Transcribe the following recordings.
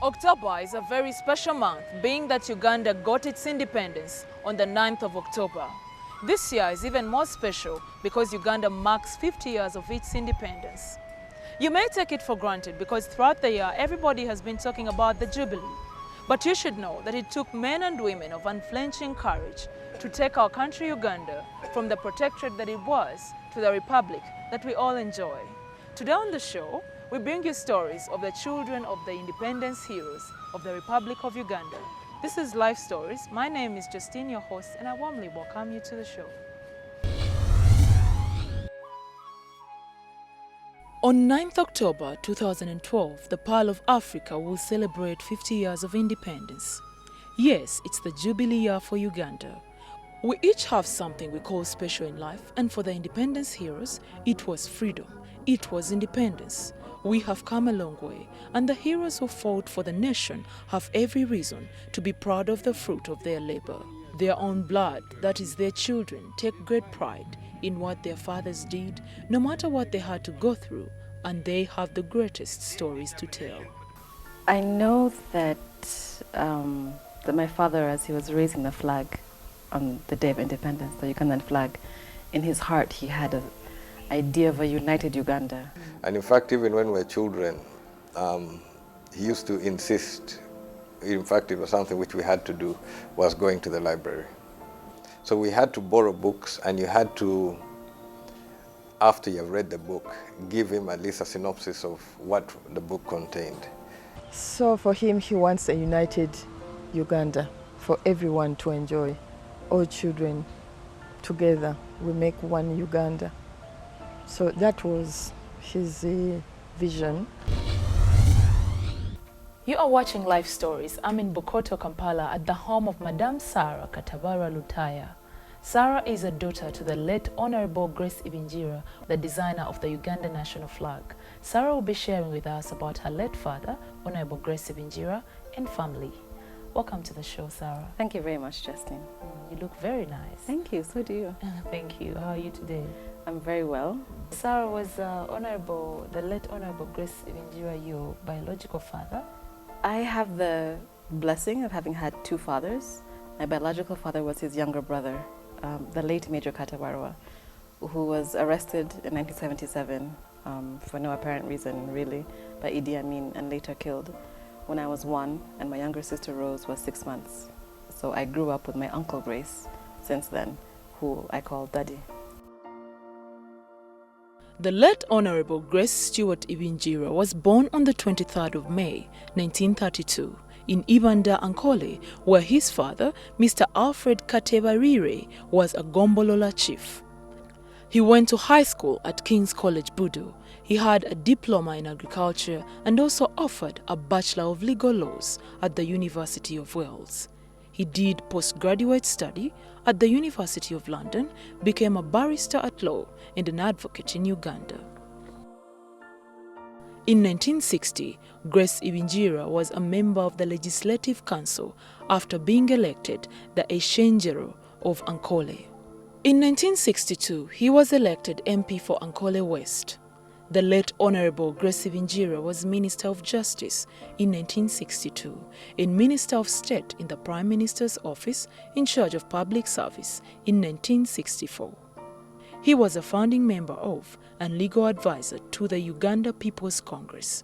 October is a very special month, being that Uganda got its independence on the 9th of October. This year is even more special because Uganda marks 50 years of its independence. You may take it for granted because throughout the year everybody has been talking about the Jubilee. But you should know that it took men and women of unflinching courage to take our country Uganda from the protectorate that it was to the republic that we all enjoy. Today on the show, we bring you stories of the children of the independence heroes of the Republic of Uganda. This is Life Stories. My name is Justine, your host, and I warmly welcome you to the show. On 9th October 2012, the Pearl of Africa will celebrate 50 years of independence. Yes, it's the Jubilee year for Uganda. We each have something we call special in life, and for the independence heroes, it was freedom. It was independence. We have come a long way, and the heroes who fought for the nation have every reason to be proud of the fruit of their labor. Their own blood, that is their children, take great pride in what their fathers did, no matter what they had to go through, and they have the greatest stories to tell. I know that my father, as he was raising the flag on the day of independence, the Ugandan flag, in his heart he had an idea of a united Uganda. And in fact, even when we were children, he used to insist, in fact it was something which we had to do, was going to the library. So we had to borrow books, and you had to, after you've read the book, give him at least a synopsis of what the book contained. So for him, he wants a united Uganda for everyone to enjoy. All children together, we make one Uganda. So that was his vision. You are watching Life Stories. I'm in Bukoto, Kampala, at the home of Madame Sarah Katabara Lutaya. Sarah is a daughter to the late Honorable Grace Ibingira, the designer of the Uganda national flag. Sarah will be sharing with us about her late father, Honorable Grace Ibingira, and family. Welcome to the show, Sarah. Thank you very much, Justin. You look very nice. Thank you, so do you. Thank you. How are you today? I'm very well. Sarah, was the late Honorable Grace Ibingira your biological father? I have the blessing of having had two fathers. My biological father was his younger brother, the late Major Katabarwa, who was arrested in 1977 for no apparent reason, really, by Idi Amin, and later killed when I was 1, and my younger sister Rose was 6 months. So I grew up with my uncle Grace since then, who I call Daddy. The late Honorable Grace Stewart Ibingira was born on the 23rd of May, 1932, in Ibanda, Ankole, where his father, Mr. Alfred Katebarire, was a Gombolola chief. He went to high school at King's College, Budu. He had a diploma in agriculture and also offered a Bachelor of Legal Laws at the University of Wales. He did postgraduate study at the University of London, became a barrister at law and an advocate in Uganda. In 1960, Grace Ibingira was a member of the Legislative Council after being elected the Eshenjero of Ankole. In 1962, he was elected MP for Ankole West. The late Honorable Grace Ibingira was Minister of Justice in 1962 and Minister of State in the Prime Minister's office in charge of public service in 1964. He was a founding member of and legal advisor to the Uganda People's Congress.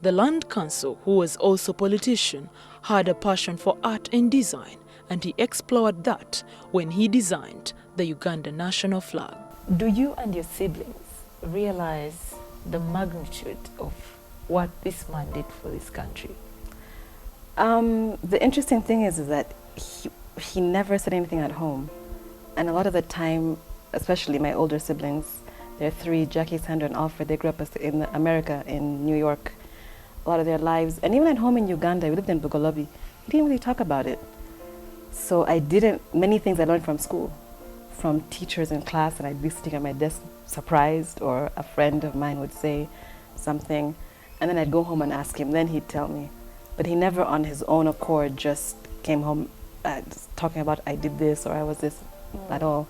The Land Council, who was also a politician, had a passion for art and design, and he explored that when he designed the Uganda national flag. Do you and your siblings realize the magnitude of what this man did for this country? The interesting thing is that he never said anything at home. And a lot of the time, especially my older siblings, there are 3, Jackie, Sandra, and Alfred, they grew up in America, in New York, a lot of their lives. And even at home in Uganda, we lived in Bugolobi, we didn't really talk about it. So many things I learned from school, from teachers in class, and I'd be sitting at my desk surprised, or a friend of mine would say something, and then I'd go home and ask him, then he'd tell me. But he never on his own accord just came home talking about I did this or I was this at all.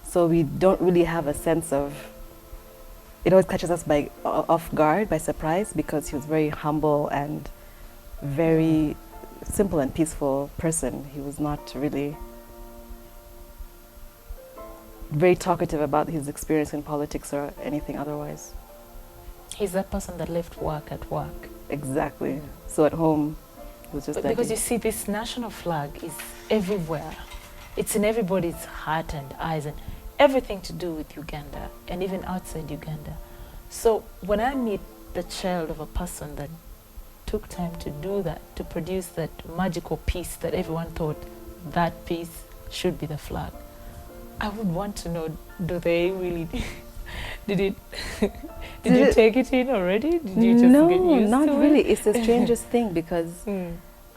So we don't really have a sense of, it always catches us off guard, by surprise, because he was very humble and very simple and peaceful person. He was not really very talkative about his experience in politics or anything otherwise. He's that person that left work at work. Exactly. So at home, it was just that. Because you see, this national flag is everywhere. It's in everybody's heart and eyes, and everything to do with Uganda, and even outside Uganda. So when I meet the child of a person that took time to do that, to produce that magical piece that everyone thought that piece should be the flag, I would want to know, do they really did you take it in already? Did you just no, get used not to really. it? It's the strangest thing because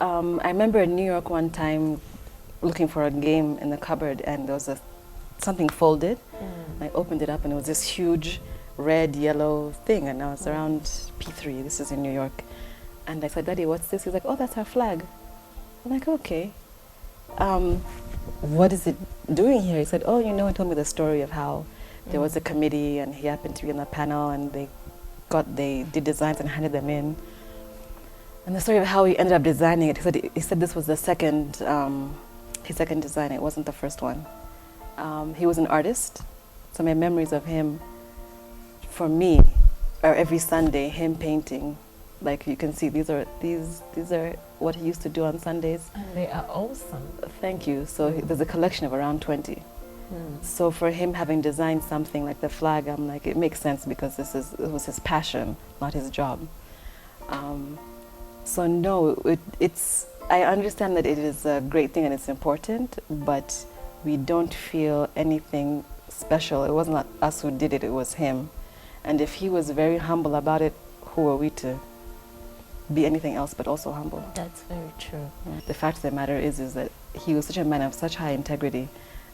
I remember in New York one time looking for a game in the cupboard, and there was something folded. I opened it up and it was this huge red, yellow thing, and I was around P3, this is in New York. And I said, Daddy, what's this? He's like, oh, that's our flag. I'm like, okay. What is it doing here? He said, oh, you know, he told me the story of how there was a committee and he happened to be on the panel, and they did designs and handed them in. And the story of how he ended up designing it, he said this was the his second design, it wasn't the first one. He was an artist, so my memories of him, for me, are every Sunday, him painting. Like you can see, these are what he used to do on Sundays. And they are awesome. Thank you. So there's a collection of around 20. So for him having designed something like the flag, I'm like, it makes sense because it was his passion, not his job. So no, I understand that it is a great thing and it's important, but we don't feel anything special. It wasn't us who did it, it was him. And if he was very humble about it, who are we to be anything else but also humble? That's very true. The fact of the matter is that he was such a man of such high integrity,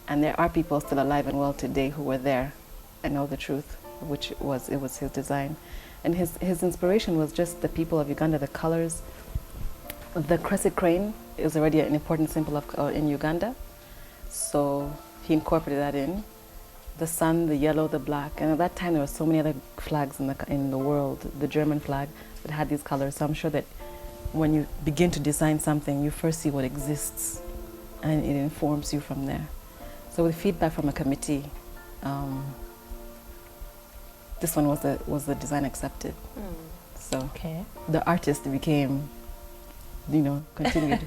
and there are people still alive and well today who were there and know the truth, it was his design. And his inspiration was just the people of Uganda, the colors. The crescent crane is already an important symbol in Uganda, so he incorporated that in. The sun, the yellow, the black, and at that time there were so many other flags in the world, the German flag, that had these colors. So I'm sure that when you begin to design something, you first see what exists, and it informs you from there. So with feedback from a committee, this one was the design accepted. So okay. The artist became, continued.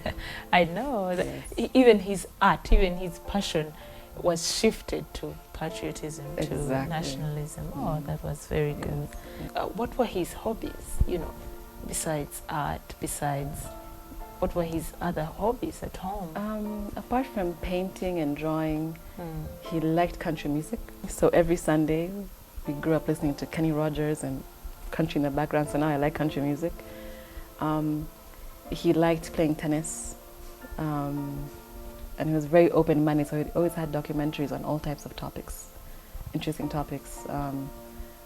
I know. Yes. Even his art, even his passion was shifted to patriotism, to nationalism. Oh, that was very good. What were his hobbies, besides art, what were his other hobbies at home? Apart from painting and drawing, he liked country music. So every Sunday, we grew up listening to Kenny Rogers and country in the background, so now I like country music. He liked playing tennis, and he was very open-minded, so he always had documentaries on all types of topics, interesting topics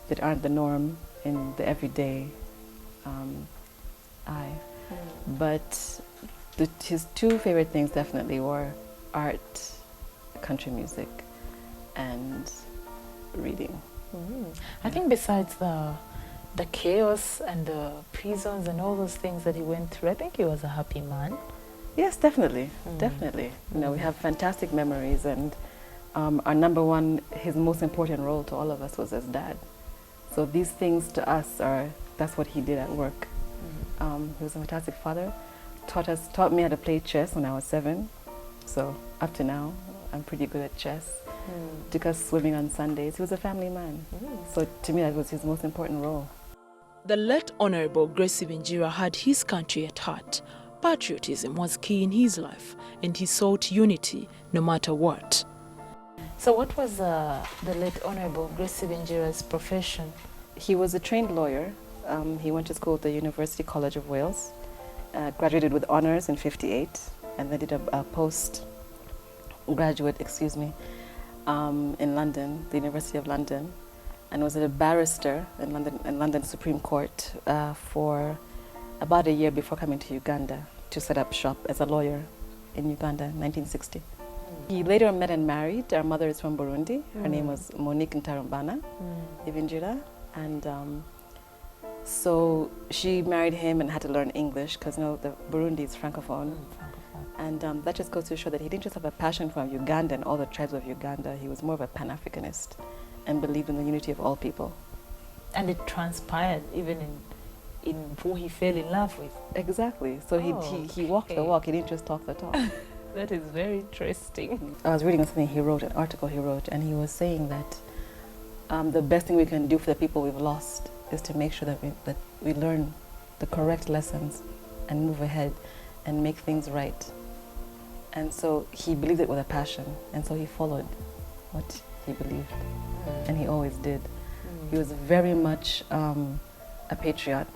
that aren't the norm in the everyday eye. But his two favorite things definitely were art, country music, and reading. I think besides the chaos and the prisons and all those things that he went through, I think he was a happy man. Yes, definitely, definitely. We have fantastic memories, and our number one, his most important role to all of us was as dad. So these things to us that's what he did at work. He was a fantastic father, taught me how to play chess when I was 7. So up to now, I'm pretty good at chess. Took us swimming on Sundays. He was a family man. So to me, that was his most important role. The late Honorable Grace Ibingira had his country at heart. Patriotism was key in his life, and he sought unity no matter what. So what was the late Honorable Grace Ibingira's profession? He was a trained lawyer. He went to school at the University College of Wales, graduated with honors in '58, and then did a postgraduate, in London, the University of London, and was a barrister in London Supreme Court for about a year before coming to Uganda to set up shop as a lawyer in Uganda in 1960. He later met and married. Our mother is from Burundi. Her name was Monique Ntarumbana Ibingira, and So she married him and had to learn English because the Burundi is francophone. And that just goes to show that he didn't just have a passion for Uganda and all the tribes of Uganda. He was more of a Pan-Africanist and believed in the unity of all people. And it transpired even in who he fell in love with. Exactly. So he walked the walk. He didn't just talk the talk. That is very interesting. I was reading something he wrote, an article he wrote, and he was saying that the best thing we can do for the people we've lost is to make sure that we learn the correct lessons and move ahead and make things right. And so he believed it with a passion, and so he followed what he believed, and he always did. He was very much a patriot.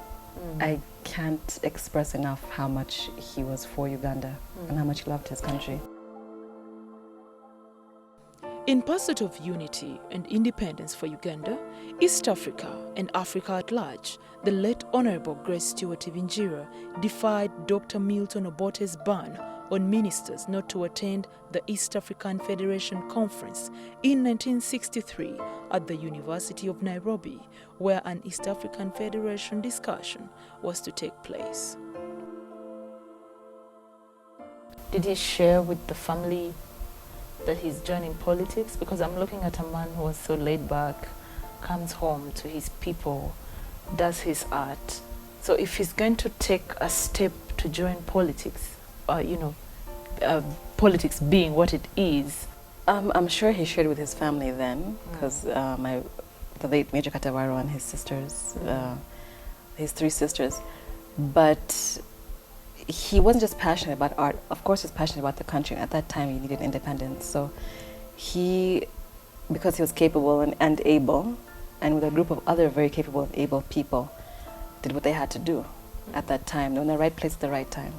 I can't express enough how much he was for Uganda and how much he loved his country. In pursuit of unity and independence for Uganda, East Africa and Africa at large, the late Honorable Grace Ibingira defied Dr. Milton Obote's ban on ministers not to attend the East African Federation Conference in 1963 at the University of Nairobi, where an East African Federation discussion was to take place. Did he share with the family that he's joining politics? Because I'm looking at a man who was so laid back, comes home to his people, does his art. So if he's going to take a step to join politics, politics being what it is. I'm sure he shared with his family then, because the late Major Katawaro and his sisters, his three sisters, but he wasn't just passionate about art. Of course, he's passionate about the country. At that time, he needed independence. So because he was capable and able, and with a group of other very capable and able people, did what they had to do at that time. They were in the right place at the right time.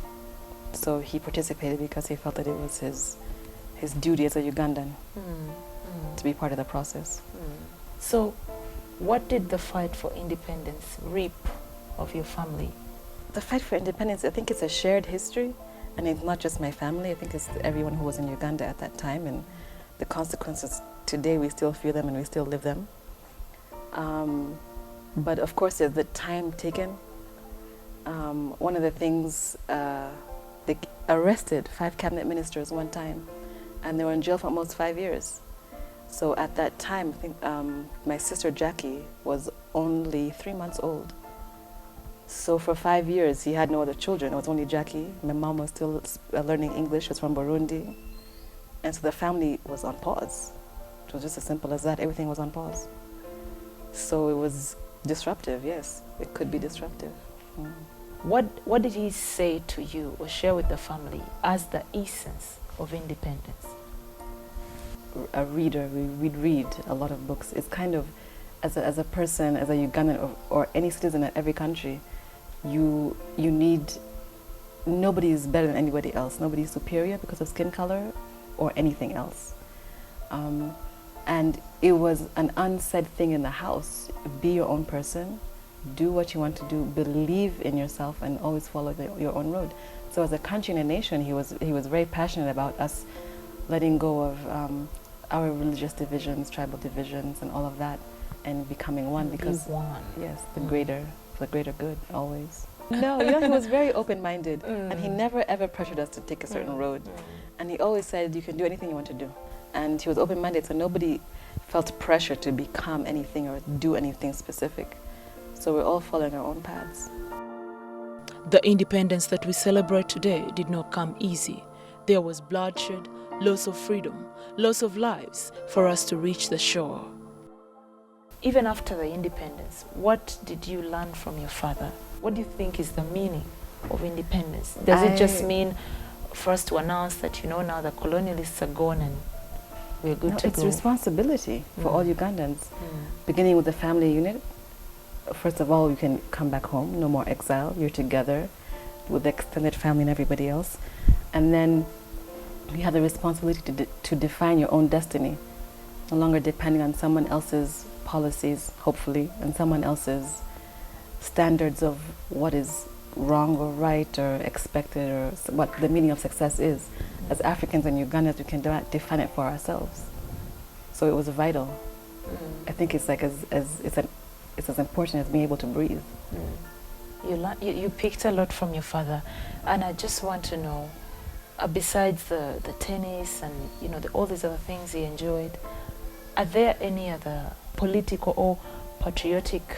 So he participated because he felt that it was his duty as a Ugandan to be part of the process. So what did the fight for independence reap of your family? The fight for independence, I think it's a shared history, and it's not just my family. I think it's everyone who was in Uganda at that time, and the consequences today, we still feel them and we still live them. But of course, there's the time taken. One of the things, they arrested 5 cabinet ministers one time, and they were in jail for almost 5 years. So at that time, I think my sister Jackie was only 3 months old. So for 5 years, he had no other children. It was only Jackie. My mom was still learning English. She was from Burundi. And so the family was on pause. It was just as simple as that. Everything was on pause. So it was disruptive, yes. It could be disruptive. What did he say to you or share with the family as the essence of independence? A reader, we'd read a lot of books. It's kind of, as a person, as a Ugandan or any citizen in every country, you need, nobody is better than anybody else. Nobody is superior because of skin color or anything else. And it was an unsaid thing in the house. Be your own person, do what you want to do, believe in yourself, and always follow your own road. So as a country and a nation, he was very passionate about us letting go of our religious divisions, tribal divisions, and all of that, and becoming one. Because one. Yes, the greater good, always. No, he was very open-minded, and he never ever pressured us to take a certain road. And he always said, you can do anything you want to do. And he was open-minded, so nobody felt pressure to become anything or do anything specific. So we're all following our own paths. The independence that we celebrate today did not come easy. There was bloodshed, loss of freedom, loss of lives for us to reach the shore. Even after the independence, what did you learn from your father? What do you think is the meaning of independence? Does it just mean for us to announce that, now the colonialists are gone and we're good to go? It's responsibility for all Ugandans, beginning with the family unit. First of all, you can come back home, no more exile. You're together with the extended family and everybody else. And then you have the responsibility to define your own destiny, no longer depending on someone else's policies, hopefully, and someone else's standards of what is wrong or right or expected or what the meaning of success is. As Africans and Ugandans, we can define it for ourselves. So it was vital. I think it's like it's it's as important as being able to breathe. You picked a lot from your father, and I just want to know, besides the tennis and all these other things he enjoyed, are there any other political or patriotic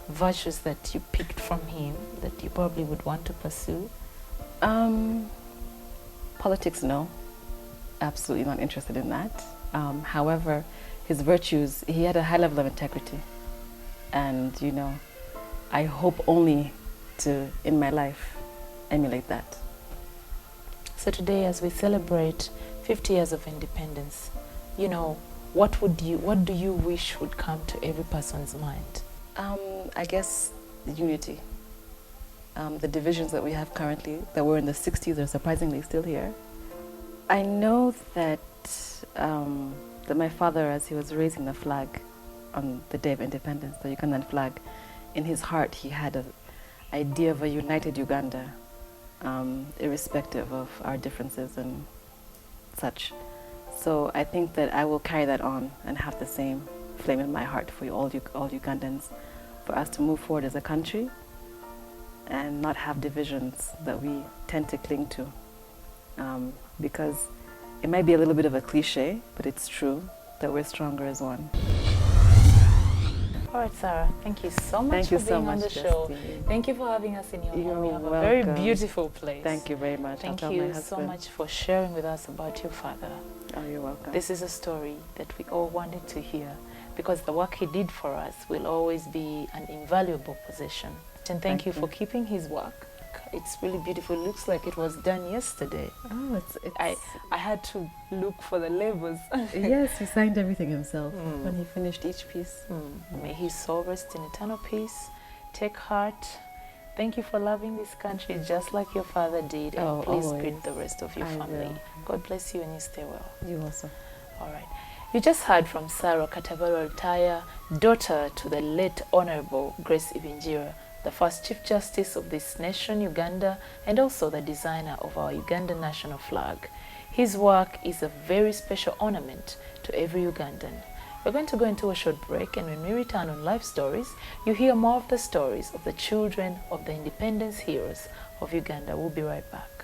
virtues that you picked from him that you probably would want to pursue? Politics, no. Absolutely not interested in that. However, his virtues, he had a high level of integrity. And, I hope only to, in my life, emulate that. So today, as we celebrate 50 years of independence, what do you wish would come to every person's mind? I guess unity. The divisions that we have currently, that were in the 60s, are surprisingly still here. I know that that my father, as he was raising the flag on the Day of Independence, the Ugandan flag, in his heart he had an idea of a united Uganda, irrespective of our differences and such. So I think that I will carry that on and have the same flame in my heart for all Ugandans, for us to move forward as a country and not have divisions that we tend to cling to. Because it might be a little bit of a cliche, but it's true that we're stronger as one. All right, Sarah, thank you so much for being on the show. Thank you for having us in your home. You have a very beautiful place. Thank you very much. Thank you so much for sharing with us about your father. Oh, you're welcome. This is a story that we all wanted to hear, because the work he did for us will always be an invaluable possession. And thank you for keeping his work. It's really beautiful. It looks like it was done yesterday. Oh, I had to look for the labels. Yes, he signed everything himself when he finished each piece. May his soul rest in eternal peace. Take heart. Thank you for loving this country just like your father did. And please greet the rest of your family. God bless you and you stay well. You also. All right. You just heard from Sarah Lutaya, daughter to the late Honorable Grace Ibingira, the first Chief Justice of this nation, Uganda, and also the designer of our Ugandan national flag. His work is a very special ornament to every Ugandan. We're going to go into a short break, and when we return on Life Stories, you hear more of the stories of the children of the independence heroes of Uganda. We'll be right back.